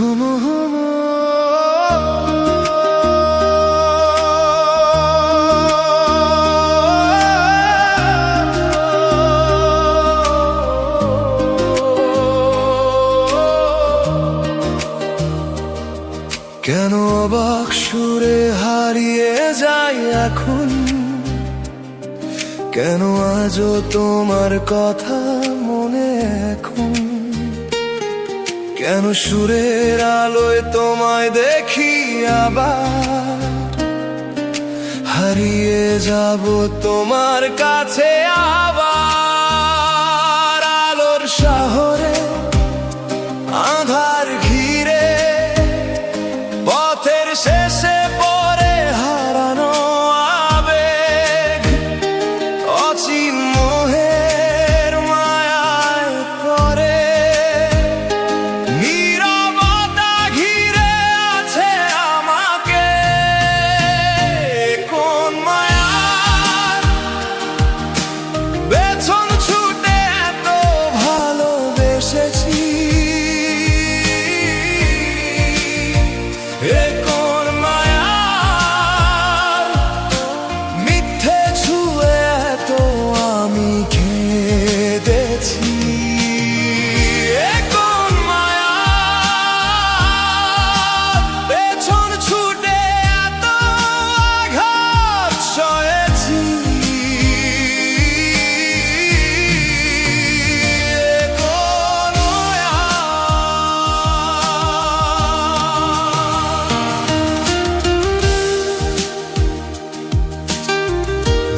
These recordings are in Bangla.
হুম হুম কেন অবাক সুরে হারিয়ে যাই এখন, কেন আজও তোমার কথা মনে এখন, কেন সুরের আলোয় তোমায় দেখি আবার হারিয়ে যাব তোমার কাছে আবার। আলোর শহরে আঁধার ঘিরে পথের শেষে পড়ে হারানো আবেগ, অচিন মোহের মায়ায় পড়ে নীরবতা ঘিরে আছে আমাকে। কোন মায়ার পেছন ছুটে এত ভালোবেসেছি, কোন মায়ার মিথ্যে ছুঁয়ে এত আমি কেঁদেছি, কোন মায়ার পেছন ছুটে এত আঘাত সয়েছি, কোন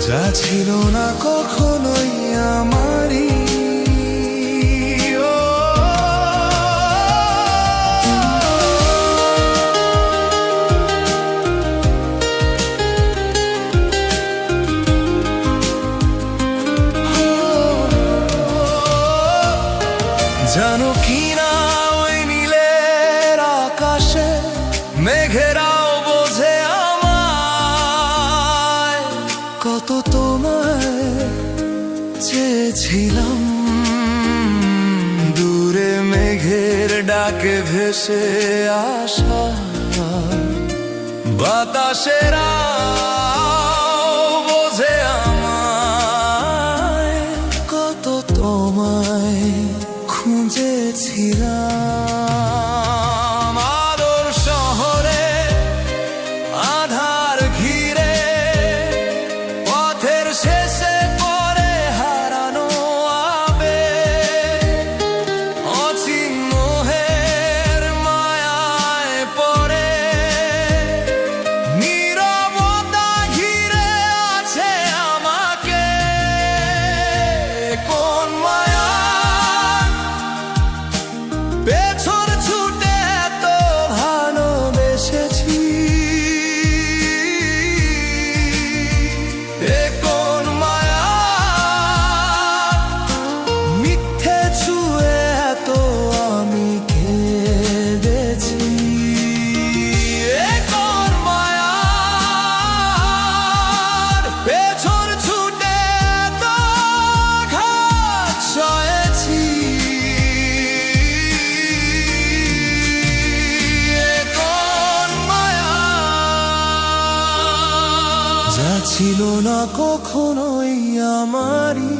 যা ছিল না কখনোই আমারই, জানো কি না ওই নীলের আকাশে মেঘেরাও বোঝে আমায়, কত তোমায় চেয়েছিলাম দূরে মেঘের ডাকে ভেসে আসা বাতাসেরা বোঝে আমায়, কত তোমায় খুঁজেছিলাম। আলোর শহরে আধার ঘিরে পথের শেষে পড়ে হারানো আবেগ, অচিন মোহের মায়ায় পড়ে নীরবতা ঘিরে আছে আমাকে। কোন মায়ার পেছন ছুটে এত ভালোবেসেছি, কোন মায়ার মিথ্যে ছুঁয়ে এত আমি কেঁদেছি, কোন মায়ার পেছন ছুটে এত আঘাত সয়েছি, কোন মায়ার যা ছিল না কখনোই আমারই।